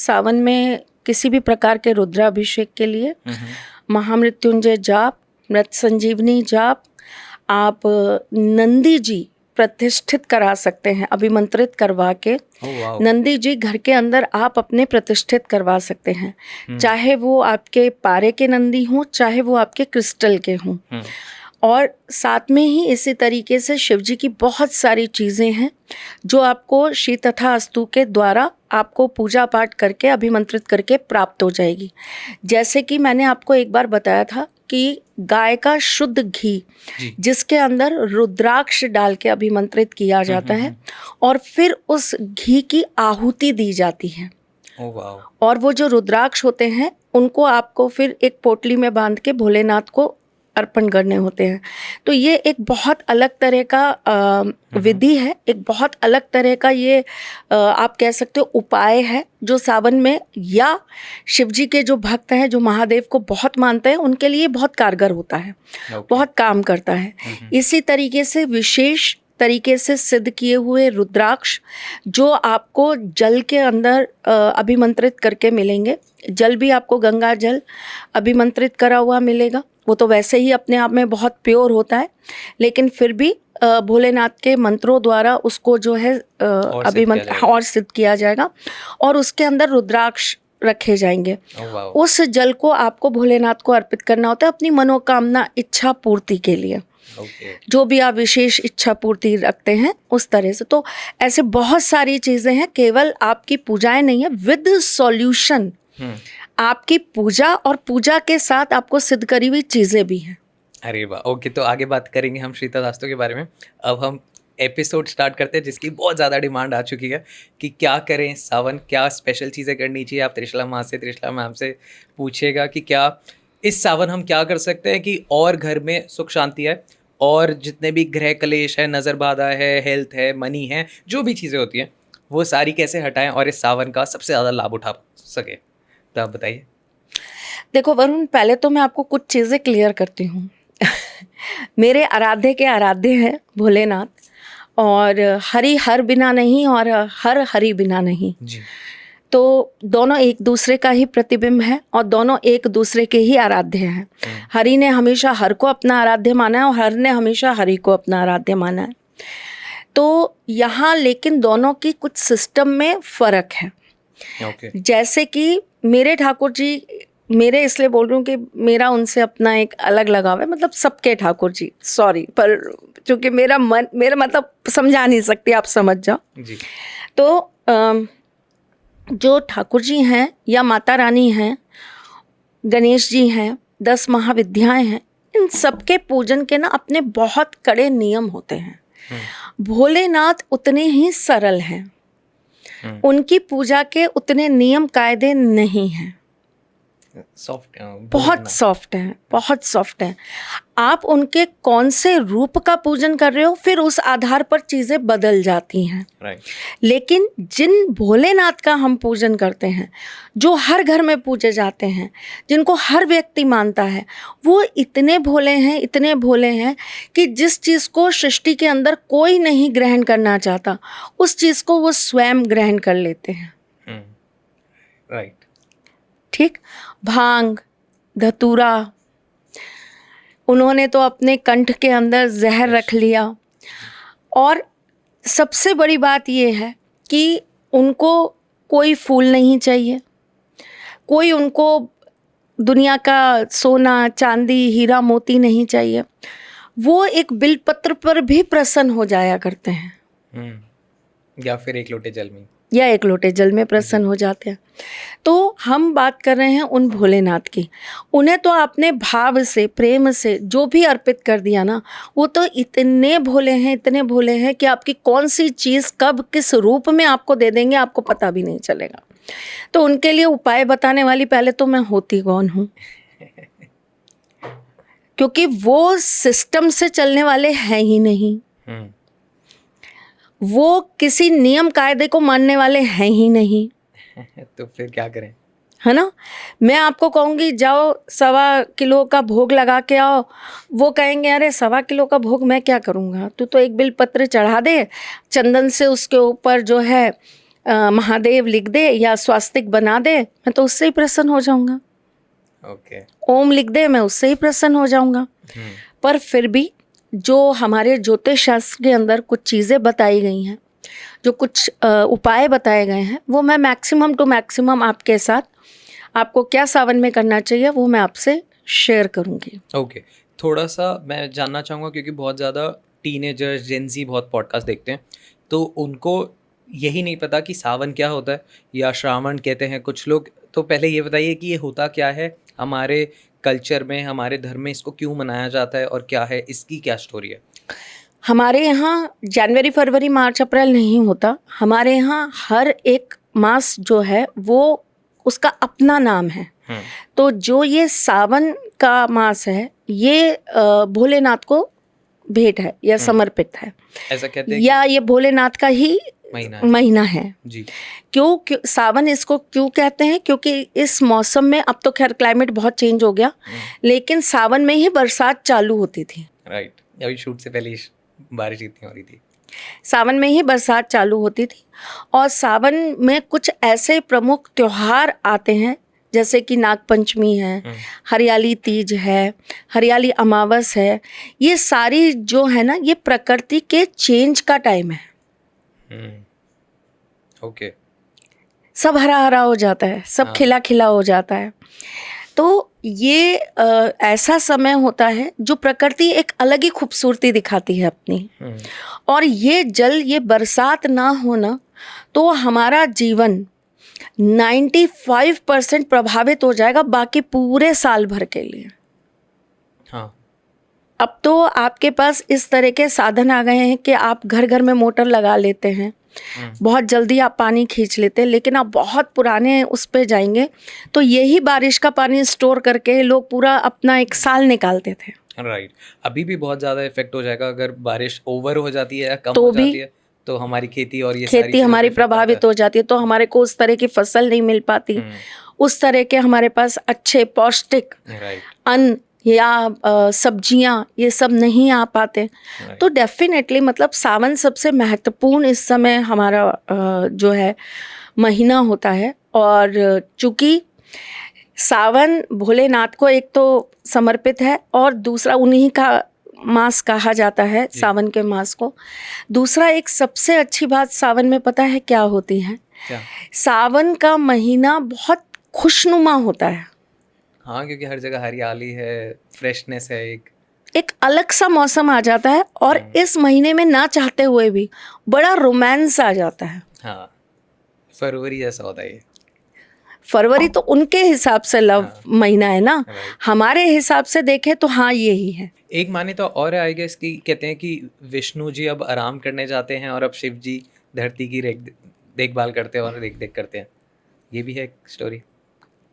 सावन में किसी भी प्रकार के रुद्राभिषेक के लिए महामृत्युंजय जाप, मृत संजीवनी जाप आप नंदी जी प्रतिष्ठित करा सकते हैं, अभिमंत्रित करवा के। नंदी जी घर के अंदर आप अपने प्रतिष्ठित करवा सकते हैं, चाहे वो आपके पारे के नंदी हों, चाहे वो आपके क्रिस्टल के हों। और साथ में ही इसी तरीके से शिव जी की बहुत सारी चीज़ें हैं जो आपको श्री तथा अस्तु के द्वारा आपको पूजा पाठ करके अभिमंत्रित करके प्राप्त हो जाएगी। जैसे कि मैंने आपको एक बार बताया था कि गाय का शुद्ध घी जिसके अंदर रुद्राक्ष डाल के अभिमंत्रित किया जाता है और फिर उस घी की आहुति दी जाती है। और वो जो रुद्राक्ष होते हैं उनको आपको फिर एक पोटली में बांध के भोलेनाथ को अर्पण करने होते हैं। तो ये एक बहुत अलग तरह का विधि है, एक बहुत अलग तरह का ये आप कह सकते हो उपाय है जो सावन में या शिव जी के जो भक्त हैं जो महादेव को बहुत मानते हैं उनके लिए बहुत कारगर होता है, बहुत काम करता है। इसी तरीके से विशेष तरीके से सिद्ध किए हुए रुद्राक्ष जो आपको जल के अंदर अभिमंत्रित करके मिलेंगे। जल भी आपको गंगा जल अभिमंत्रित करा हुआ मिलेगा, वो तो वैसे ही अपने आप में बहुत प्योर होता है, लेकिन फिर भी भोलेनाथ के मंत्रों द्वारा उसको जो है अभिमंत्रित और सिद्ध किया जाएगा और उसके अंदर रुद्राक्ष रखे जाएंगे। उस जल को आपको भोलेनाथ को अर्पित करना होता है अपनी मनोकामना इच्छा पूर्ति के लिए। जो भी आप विशेष इच्छा पूर्ति रखते हैं उस तरह से। तो ऐसे बहुत सारी चीजें हैं, केवल आपकी पूजाएं नहीं है, विद सॉल्यूशन आपकी पूजा और पूजा के साथ आपको सिद्ध करी हुई चीजें भी हैं। अरे वाह, ओके। तो आगे बात करेंगे हम श्री तथा अस्तु के बारे में। अब हम एपिसोड स्टार्ट करते हैं जिसकी बहुत ज़्यादा डिमांड आ चुकी है कि क्या करें सावन, क्या स्पेशल चीज़ें करनी चाहिए। आप त्रिशला माँ से, त्रिशला मैम से पूछेगा कि क्या इस सावन हम क्या कर सकते हैं कि और घर में सुख शांति है और जितने भी ग्रह कलेश है, नज़र बाधा है, हेल्थ है, मनी है, जो भी चीज़ें होती हैं वो सारी कैसे हटाएं और इस सावन का सबसे ज़्यादा लाभ उठा सके। तो आप बताइए। देखो वरुण, पहले तो मैं आपको कुछ चीज़ें क्लियर करती हूँ। मेरे आराध्य के आराध्य हैं भोलेनाथ, और हरि हर बिना नहीं और हर हरि बिना नहीं जी। तो दोनों एक दूसरे का ही प्रतिबिंब है और दोनों एक दूसरे के ही आराध्य हैं। हरि ने हमेशा हर को अपना आराध्य माना है और हर ने हमेशा हरि को अपना आराध्य माना है। तो यहाँ लेकिन दोनों की कुछ सिस्टम में फ़र्क है। जैसे कि मेरे ठाकुर जी, मेरे इसलिए बोल रही हूँ कि मेरा उनसे अपना एक अलग लगाव है, मतलब सबके ठाकुर जी, सॉरी, पर क्योंकि मेरा मतलब समझा नहीं सकती, आप समझ जाओ जी। तो जो ठाकुर जी हैं या माता रानी हैं, गणेश जी हैं, 10 महाविद्याएं हैं, इन सबके पूजन के ना अपने बहुत कड़े नियम होते हैं। भोलेनाथ उतने ही सरल हैं, उनकी पूजा के उतने नियम कायदे नहीं हैं, सॉफ्ट, बहुत सॉफ्ट हैं, बहुत सॉफ्ट हैं। आप उनके कौन से रूप का पूजन कर रहे हो फिर उस आधार पर चीज़ें बदल जाती हैं। लेकिन जिन भोलेनाथ का हम पूजन करते हैं, जो हर घर में पूजे जाते हैं, जिनको हर व्यक्ति मानता है, वो इतने भोले हैं, इतने भोले हैं कि जिस चीज़ को सृष्टि के अंदर कोई नहीं ग्रहण करना चाहता, उस चीज़ को वो स्वयं ग्रहण कर लेते हैं। राइट। ठीक, भांग, धतूरा, उन्होंने तो अपने कंठ के अंदर जहर रख लिया। और सबसे बड़ी बात ये है कि उनको कोई फूल नहीं चाहिए, कोई उनको दुनिया का सोना, चांदी, हीरा, मोती नहीं चाहिए। वो एक बिलपत्र पर भी प्रसन्न हो जाया करते हैं, या फिर एक लोटे जल में प्रसन्न हो जाते हैं। तो हम बात कर रहे हैं उन भोलेनाथ की। उन्हें तो आपने भाव से, प्रेम से जो भी अर्पित कर दिया ना, वो तो इतने भोले हैं, इतने भोले हैं कि आपकी कौन सी चीज़ कब किस रूप में आपको दे देंगे आपको पता भी नहीं चलेगा। तो उनके लिए उपाय बताने वाली पहले तो मैं होती कौन हूँ, क्योंकि वो सिस्टम से चलने वाले हैं ही नहीं, वो किसी नियम कायदे को मानने वाले हैं ही नहीं। तो फिर क्या करें, है ना। मैं आपको कहूँगी जाओ 1.25 किलो का भोग लगा के आओ, वो कहेंगे अरे 1.25 किलो का भोग मैं क्या करूँगा, तू तो एक बिल पत्र चढ़ा दे, चंदन से उसके ऊपर जो है महादेव लिख दे या स्वास्तिक बना दे, मैं तो उससे ही प्रसन्न हो जाऊंगा। ओके। ओम लिख दे, मैं उससे ही प्रसन्न हो जाऊंगा। पर फिर भी जो हमारे ज्योतिष शास्त्र के अंदर कुछ चीज़ें बताई गई हैं, जो कुछ उपाय बताए गए हैं, वो मैं मैक्सिमम टू मैक्सिमम आपके साथ, आपको क्या सावन में करना चाहिए वो मैं आपसे शेयर करूंगी। ओके, थोड़ा सा मैं जानना चाहूँगा क्योंकि बहुत ज़्यादा टीनेजर्स जेनजी बहुत पॉडकास्ट देखते हैं, तो उनको यही नहीं पता कि सावन क्या होता है या श्रावण कहते हैं कुछ लोग। तो पहले ये बताइए कि ये होता क्या है, हमारे कल्चर में, हमारे धर्म में इसको क्यों मनाया जाता है और क्या है, इसकी क्या स्टोरी है? हमारे यहाँ जनवरी फरवरी मार्च अप्रैल नहीं होता। हमारे यहाँ हर एक मास जो है वो उसका अपना नाम है। तो जो ये सावन का मास है ये भोलेनाथ को भेंट है या समर्पित है, ऐसा कहते हैं या ये भोलेनाथ का ही महीना है जी। क्यों सावन इसको क्यों कहते हैं? क्योंकि इस मौसम में, अब तो खैर क्लाइमेट बहुत चेंज हो गया, लेकिन सावन में ही बरसात चालू होती थी। राइट, अभी शूट से पहले बारिश इतनी हो रही थी। सावन में ही बरसात चालू होती थी। और सावन में कुछ ऐसे प्रमुख त्योहार आते हैं जैसे कि नागपंचमी है, हरियाली तीज है, हरियाली अमावस है। ये सारी जो है ना, ये प्रकृति के चेंज का टाइम है। ओके। सब हरा हरा हो जाता है, सब खिला खिला हो जाता है। तो ये ऐसा समय होता है जो प्रकृति एक अलग ही खूबसूरती दिखाती है अपनी। और ये जल, ये बरसात ना होना तो हमारा जीवन 95% प्रभावित हो जाएगा बाकी पूरे साल भर के लिए। हाँ। अब तो आपके पास इस तरह के साधन आ गए हैं कि आप घर घर में मोटर लगा लेते हैं, बहुत जल्दी आप पानी खींच लेते हैं। लेकिन आप बहुत पुराने उस पे जाएंगे तो यही बारिश का पानी स्टोर करके लोग पूरा अपना एक साल निकालते थे। राइट, अभी भी बहुत ज़्यादा इफेक्ट हो जाएगा अगर बारिश ओवर हो जाती है या कम तो हो भी जाती है, तो हमारी खेती और ये खेती हमारी प्रभावित हो जाती है। तो हमारे को उस तरह की फसल नहीं मिल पाती, उस तरह के हमारे पास अच्छे पौष्टिक अन्न या सब्जियां ये सब नहीं आ पाते। तो डेफिनेटली मतलब सावन सबसे महत्वपूर्ण इस समय हमारा जो है महीना होता है। और चूंकि सावन भोलेनाथ को एक तो समर्पित है और दूसरा उन्हीं का मास कहा जाता है सावन के मास को। दूसरा एक सबसे अच्छी बात सावन में पता है क्या होती है? क्या? सावन का महीना बहुत खुशनुमा होता है। हाँ, क्योंकि हर जगह हरियाली है, फ्रेशनेस है, एक अलग सा मौसम आ जाता है। और इस महीने में ना चाहते हुए भी बड़ा रोमांस आ जाता है। हाँ, फरवरी जैसा होता है। फरवरी तो उनके हिसाब से लव महीना है ना, हमारे हिसाब से देखें तो हाँ यही है। एक मान्यता तो और आई गेस कि कहते हैं कि विष्णु जी अब आराम करने जाते हैं और अब शिव जी धरती की देखभाल करते हैं और देख देख करते हैं। ये भी है एक स्टोरी,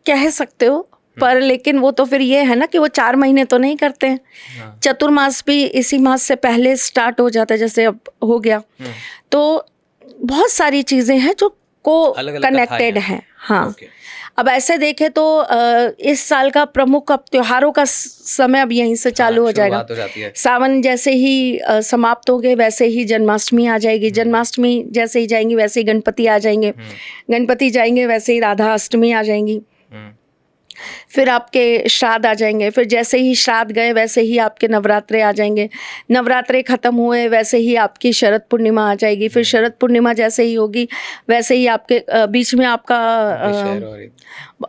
कह सकते हो। पर लेकिन वो तो फिर ये है ना कि वो 4 महीने तो नहीं करते हैं। चतुर्मास भी इसी मास से पहले स्टार्ट हो जाता है, जैसे अब हो गया। तो बहुत सारी चीजें हैं जो को कनेक्टेड हैं। हाँ, अब ऐसे देखें तो इस साल का प्रमुख अब त्योहारों का समय अब यहीं से चालू हो जाएगा। सावन जैसे ही समाप्त हो गए वैसे ही जन्माष्टमी आ जाएगी, जन्माष्टमी जैसे ही जाएंगी वैसे ही गणपति आ जाएंगे, गणपति जाएंगे वैसे ही राधा अष्टमी आ जाएंगी, फिर आपके श्राद्ध आ जाएंगे, फिर जैसे ही श्राद्ध गए वैसे ही आपके नवरात्रे आ जाएंगे, नवरात्रे खत्म हुए वैसे ही आपकी शरद पूर्णिमा आ जाएगी, फिर शरद पूर्णिमा जैसे ही होगी वैसे ही आपके बीच में आपका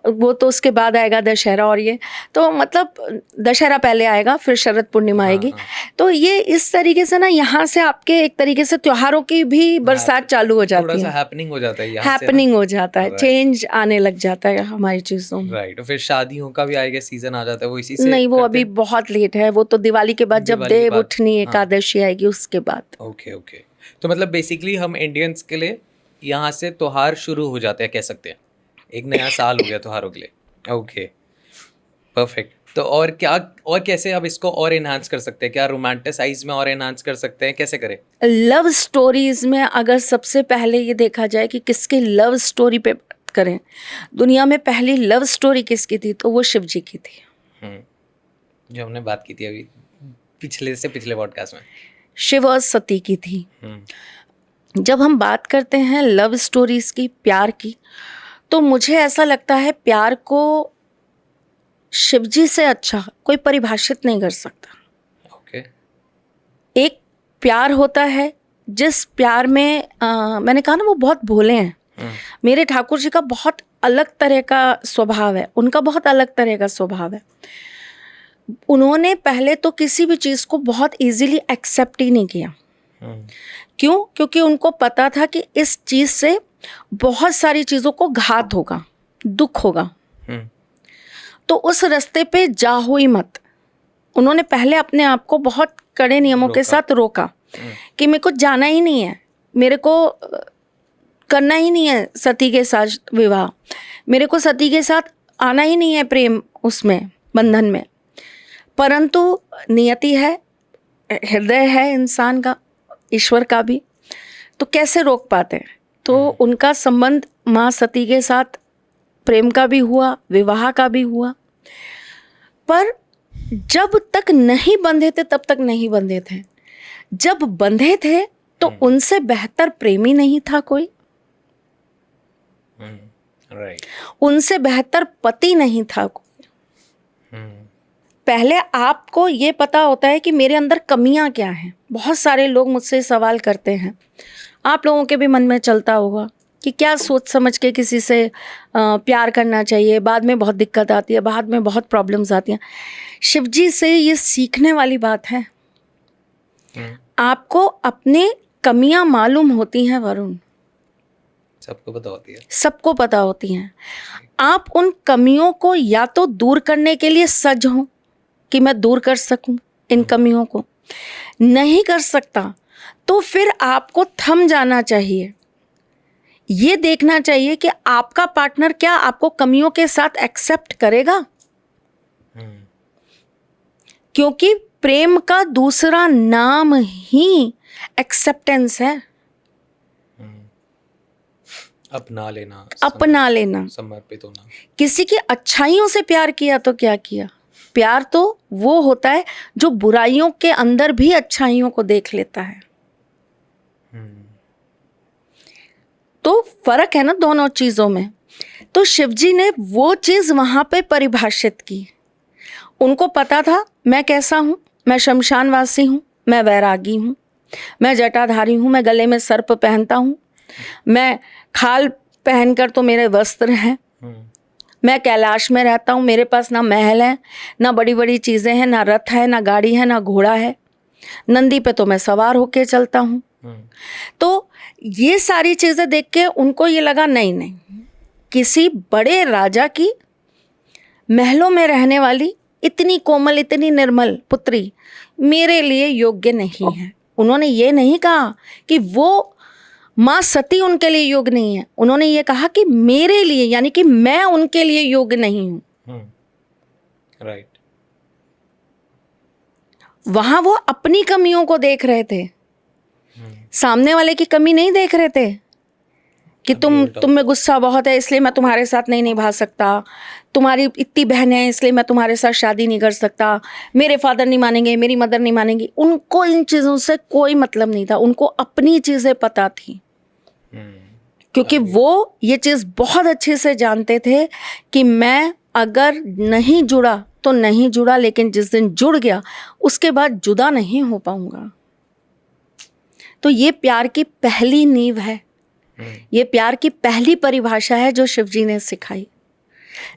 वो तो उसके बाद आएगा दशहरा। और ये तो मतलब दशहरा पहले आएगा फिर शरद पूर्णिमा आएगी। तो ये इस तरीके से ना यहाँ से आपके एक तरीके से त्योहारों की भी बरसात चालू हो जाती है, हैपनिंग हो जाता है, हैपनिंग हो जाता है, चेंज आने लग जाता है हमारी चीजों में। राइट, फिर शादियों का भी आएगा सीजन आ जाता है, वो इसी से नहीं, वो अभी बहुत लेट है, वो तो दिवाली के बाद जब देव उठनी एकादशी आएगी उसके बाद। ओके ओके, तो मतलब बेसिकली हम इंडियंस के लिए यहाँ से त्योहार शुरू हो जाते हैं, कह सकते हैं एक नया साल हो गया त्योहारों के लिए। Okay, perfect. तो और क्या और कैसे अब इसको और एनहांस कर सकते हैं? क्या रोमांटिसाइज में और एनहांस कर सकते हैं? कैसे करें? लव स्टोरीज में अगर सबसे पहले ये देखा जाए कि किसकी लव स्टोरी पे करें, दुनिया में पहली लव स्टोरी किसकी थी तो वो शिव जी की थी। जो हमने बात की थी अभी पिछले पॉडकास्ट में, शिव और सती की थी। जब हम बात करते हैं लव स्टोरीज की, प्यार की, तो मुझे ऐसा लगता है प्यार को शिवजी से अच्छा कोई परिभाषित नहीं कर सकता। ओके। एक प्यार होता है जिस प्यार में मैंने कहा ना वो बहुत भोले हैं। मेरे ठाकुर जी का बहुत अलग तरह का स्वभाव है, उनका बहुत अलग तरह का स्वभाव है। उन्होंने पहले तो किसी भी चीज़ को बहुत इजीली एक्सेप्ट ही नहीं किया। क्यों? क्योंकि उनको पता था कि इस चीज़ से बहुत सारी चीज़ों को घात होगा, दुख होगा, तो उस रास्ते पे जाओ ही मत। उन्होंने पहले अपने आप को बहुत कड़े नियमों के साथ रोका कि मेरे को जाना ही नहीं है, मेरे को करना ही नहीं है सती के साथ विवाह, मेरे को सती के साथ आना ही नहीं है प्रेम उसमें बंधन में। परंतु नियति है, हृदय है इंसान का, ईश्वर का भी, तो कैसे रोक पाते हैं। तो उनका संबंध माँ सती के साथ प्रेम का भी हुआ, विवाह का भी हुआ, पर जब तक नहीं बंधे थे तब तक नहीं बंधे थे। जब बंधे थे तो उनसे बेहतर प्रेमी नहीं था कोई, उनसे बेहतर पति नहीं था कोई। पहले आपको ये पता होता है कि मेरे अंदर कमियां क्या हैं। बहुत सारे लोग मुझसे सवाल करते हैं, आप लोगों के भी मन में चलता होगा कि क्या सोच समझ के किसी से प्यार करना चाहिए, बाद में बहुत दिक्कत आती है, बाद में बहुत प्रॉब्लम्स आती हैं। शिवजी से ये सीखने वाली बात है। आपको अपने कमियां मालूम होती हैं वरुण, सबको पता होती है, सबको पता होती हैं। आप उन कमियों को या तो दूर करने के लिए सज हो कि मैं दूर कर सकूं इन कमियों को, नहीं कर सकता तो फिर आपको थम जाना चाहिए। ये देखना चाहिए कि आपका पार्टनर क्या आपको कमियों के साथ एक्सेप्ट करेगा, क्योंकि प्रेम का दूसरा नाम ही एक्सेप्टेंस है। अपना लेना, अपना लेना, समर्पित होना। किसी की अच्छाइयों से प्यार किया तो क्या किया। प्यार तो वो होता है जो बुराइयों के अंदर भी अच्छाइयों को देख लेता है। तो फर्क है ना दोनों चीजों में। तो शिवजी ने वो चीज वहां पे परिभाषित की। उनको पता था मैं कैसा हूं, मैं शमशानवासी हूं, मैं वैरागी हूं, मैं जटाधारी हूं, मैं गले में सर्प पहनता हूं, मैं खाल पहनकर तो मेरे वस्त्र हैं, मैं कैलाश में रहता हूं, मेरे पास ना महल है, ना बड़ी बड़ी चीजें हैं, ना रथ है, ना गाड़ी है, ना घोड़ा है, नंदी पे तो मैं सवार होके चलता हूं। तो ये सारी चीजें देख के उनको ये लगा नहीं नहीं, किसी बड़े राजा की महलों में रहने वाली इतनी कोमल, इतनी निर्मल पुत्री मेरे लिए योग्य नहीं है। उन्होंने ये नहीं कहा कि वो माँ सती उनके लिए योग्य नहीं है, उन्होंने ये कहा कि मेरे लिए, यानी कि मैं उनके लिए योग्य नहीं हूं। राइट। वहां वो अपनी कमियों को देख रहे थे, सामने वाले की कमी नहीं देख रहे थे कि तुम में गुस्सा बहुत है इसलिए मैं तुम्हारे साथ नहीं निभा सकता, तुम्हारी इतनी बहन है इसलिए मैं तुम्हारे साथ शादी नहीं कर सकता, मेरे फादर नहीं मानेंगे, मेरी मदर नहीं मानेंगी। उनको इन चीज़ों से कोई मतलब नहीं था, उनको अपनी चीज़ें पता थी, क्योंकि वो ये चीज़ बहुत अच्छे से जानते थे कि मैं अगर नहीं जुड़ा तो नहीं जुड़ा, लेकिन जिस दिन जुड़ गया उसके बाद जुदा नहीं हो पाऊंगा। तो ये प्यार की पहली नींव है, ये प्यार की पहली परिभाषा है जो शिवजी ने सिखाई।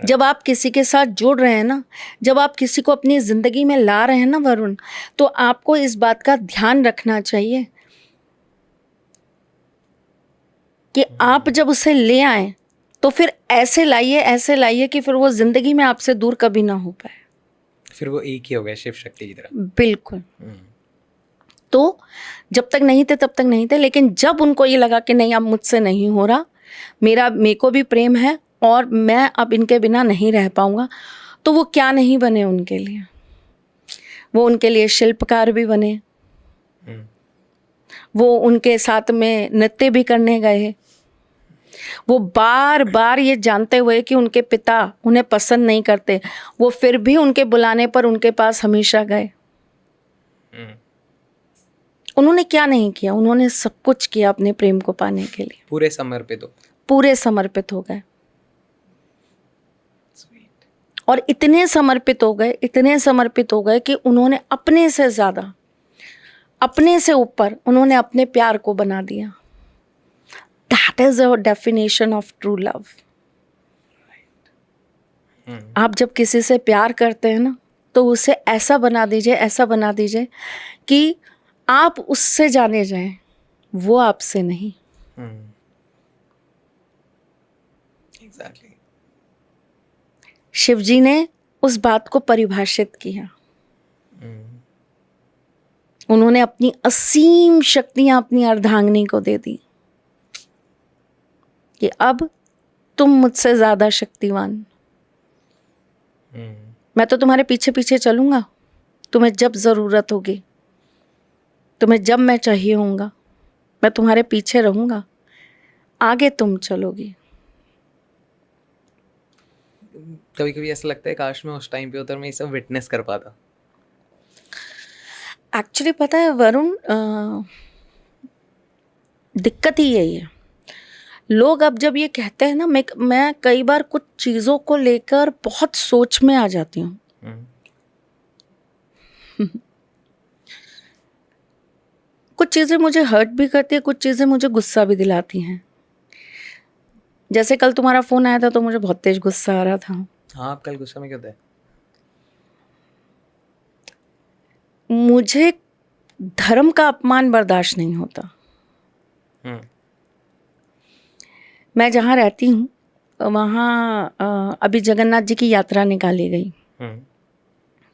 जब आप किसी के साथ जुड़ रहे हैं ना, जब आप किसी को अपनी जिंदगी में ला रहे हैं ना वरुण, तो आपको इस बात का ध्यान रखना चाहिए कि आप जब उसे ले आए तो फिर ऐसे लाइए कि फिर वो जिंदगी में आपसे दूर कभी ना हो पाए। फिर वो एक ही हो गया शिव शक्ति की तरह। बिल्कुल। तो जब तक नहीं थे तब तक नहीं थे, लेकिन जब उनको ये लगा कि नहीं अब मुझसे नहीं हो रहा, मेरे को भी प्रेम है और मैं अब इनके बिना नहीं रह पाऊंगा, तो वो क्या नहीं बने उनके लिए, वो उनके लिए शिल्पकार भी बने, वो उनके साथ में नृत्य भी करने गए। वो बार बार ये जानते हुए कि उनके पिता उन्हें पसंद नहीं करते, वो फिर भी उनके बुलाने पर उनके पास हमेशा गए, उन्होंने क्या नहीं किया, उन्होंने सब कुछ किया अपने प्रेम को पाने के लिए, पूरे समर्पित हो। पूरे समर्पित हो गए। और इतने समर्पित हो गए, इतने समर्पित हो गए कि उन्होंने अपने से ज़्यादा, अपने से ऊपर उन्होंने अपने प्यार को बना दिया। That is a definition of true love. आप जब किसी से प्यार करते हैं ना, तो उसे ऐसा बना दीजिए, ऐसा बना दीजिए कि आप उससे जाने जाएं, वो आपसे नहीं। एग्जैक्टली। शिव जी ने उस बात को परिभाषित किया। उन्होंने अपनी असीम शक्तियां अपनी अर्धांगिनी को दे दी कि अब तुम मुझसे ज्यादा शक्तिवान, मैं तो तुम्हारे पीछे पीछे चलूंगा, तुम्हें जब जरूरत होगी, तुम्हें जब मैं चाहिए होऊंगा, मैं तुम्हारे पीछे रहूंगा, आगे तुम चलोगी। कभी कभी ऐसा लगता है काश मैं उस टाइम पे होता और मैं ये सब विटनेस कर पाता। एक्चुअली पता है वरुण, दिक्कत ही यही है। लोग अब जब ये कहते हैं ना, मैं कई बार कुछ चीज़ों को लेकर बहुत सोच में आ जाती हूँ। कुछ चीज़ें मुझे हर्ट भी करती है, कुछ चीज़ें मुझे गुस्सा भी दिलाती हैं। जैसे कल तुम्हारा फ़ोन आया था तो मुझे बहुत तेज गुस्सा आ रहा था। हाँ, आप कल गुस्सा में क्यों थे? मुझे धर्म का अपमान बर्दाश्त नहीं होता। मैं जहाँ रहती हूँ वहाँ अभी जगन्नाथ जी की यात्रा निकाली गई।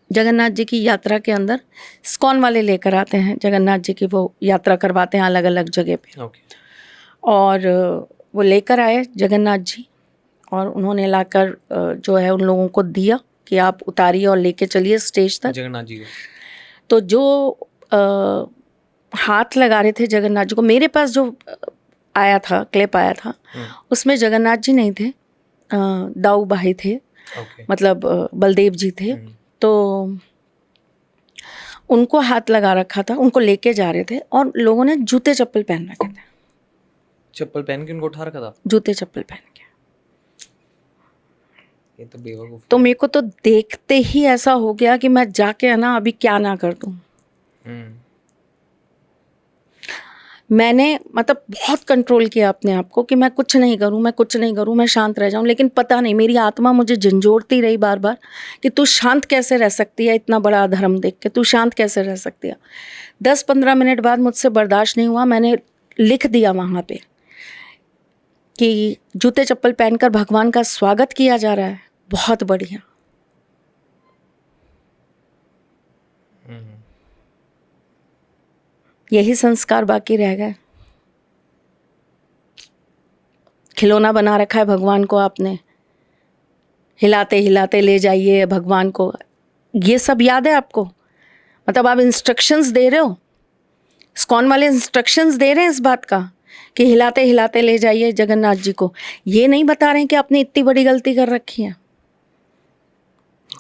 जगन्नाथ जी की यात्रा के अंदर इस्कॉन वाले लेकर आते हैं जगन्नाथ जी की, वो यात्रा करवाते हैं अलग अलग जगह पे। और वो लेकर आए जगन्नाथ जी, और उन्होंने लाकर जो है उन लोगों को दिया कि आप उतारिए और लेके चलिए स्टेज तक जगन्नाथ जी को। तो जो हाथ लगा रहे थे जगन्नाथ जी को, मेरे पास जो आया था, क्लिप आया था, उसमें जगन्नाथ जी नहीं थे, दाऊ भाई थे, मतलब बलदेव जी थे। तो उनको हाथ लगा रखा था, उनको लेके जा रहे थे और लोगों ने जूते चप्पल पहन रखे थे। चप्पल पहन के उनको उठा रखा था? जूते चप्पल पहन के। ये तो बेवकूफ। तो मेरे को तो देखते ही ऐसा हो गया कि मैं जाके है ना अभी क्या ना कर दूं। मैंने मतलब बहुत कंट्रोल किया अपने आप को कि मैं कुछ नहीं करूं, मैं कुछ नहीं करूं, मैं शांत रह जाऊं। लेकिन पता नहीं मेरी आत्मा मुझे झंझोड़ती रही बार बार कि तू शांत कैसे रह सकती है, इतना बड़ा अधर्म देख के तू शांत कैसे रह सकती है। 10-15 मिनट बाद मुझसे बर्दाश्त नहीं हुआ, मैंने लिख दिया वहाँ पे कि जूते चप्पल पहनकर भगवान का स्वागत किया जा रहा है, बहुत बढ़िया। यही संस्कार बाकी रह गए। खिलौना बना रखा है भगवान को आपने, हिलाते हिलाते ले जाइए भगवान को, ये सब याद है आपको? मतलब आप इंस्ट्रक्शंस दे रहे हो, इस्कॉन वाले इंस्ट्रक्शंस दे रहे हैं इस बात का कि हिलाते हिलाते ले जाइए जगन्नाथ जी को। ये नहीं बता रहे हैं कि आपने इतनी बड़ी गलती कर रखी है।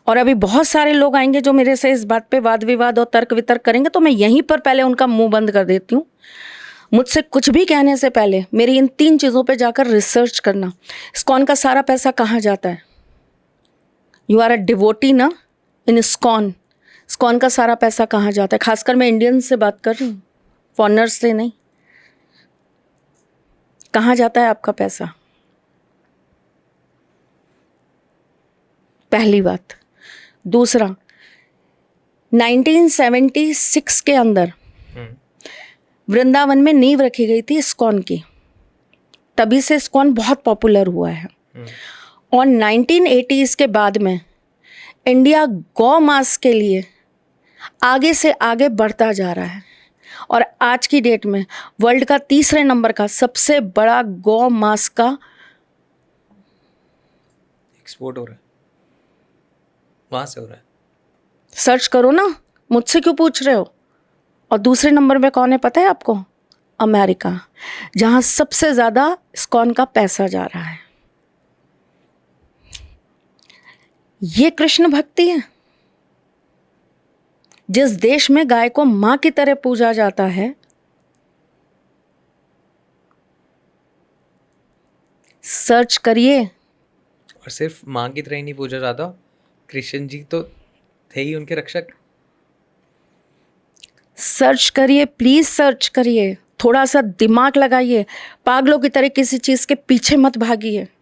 और अभी बहुत सारे लोग आएंगे जो मेरे से इस बात पे वाद विवाद और तर्क वितर्क करेंगे, तो मैं यहीं पर पहले उनका मुंह बंद कर देती हूँ। मुझसे कुछ भी कहने से पहले मेरी इन 3 चीज़ों पे जाकर रिसर्च करना। इस्कॉन का सारा पैसा कहाँ जाता है? यू आर अ डिवोटी ना इन इस्कॉन। इस्कॉन का सारा पैसा कहाँ जाता है? खासकर मैं इंडियन से बात कर रही हूँ, फॉरेनर्स से नहीं। कहाँ जाता है आपका पैसा? पहली बात। दूसरा, 1976 के अंदर वृंदावन में नींव रखी गई थी इस्कॉन की, तभी से इस्कॉन बहुत पॉपुलर हुआ है। और 1980s के बाद में इंडिया गौ मास के लिए आगे से आगे बढ़ता जा रहा है, और आज की डेट में वर्ल्ड का 3रे नंबर का सबसे बड़ा गौ मास का एक्सपोर्ट हो रहा है, वहां से हो रहा है। सर्च करो ना, मुझसे क्यों पूछ रहे हो? और दूसरे नंबर में कौन है पता है आपको? अमेरिका, जहां सबसे ज्यादा इस्कॉन का पैसा जा रहा है। ये कृष्ण भक्ति है? जिस देश में गाय को माँ की तरह पूजा जाता है, सर्च करिए। और सिर्फ माँ की तरह ही नहीं पूजा जाता, कृष्ण जी तो थे ही उनके रक्षक। सर्च करिए, प्लीज सर्च करिए, थोड़ा सा दिमाग लगाइए, पागलों की तरह किसी चीज के पीछे मत भागिए।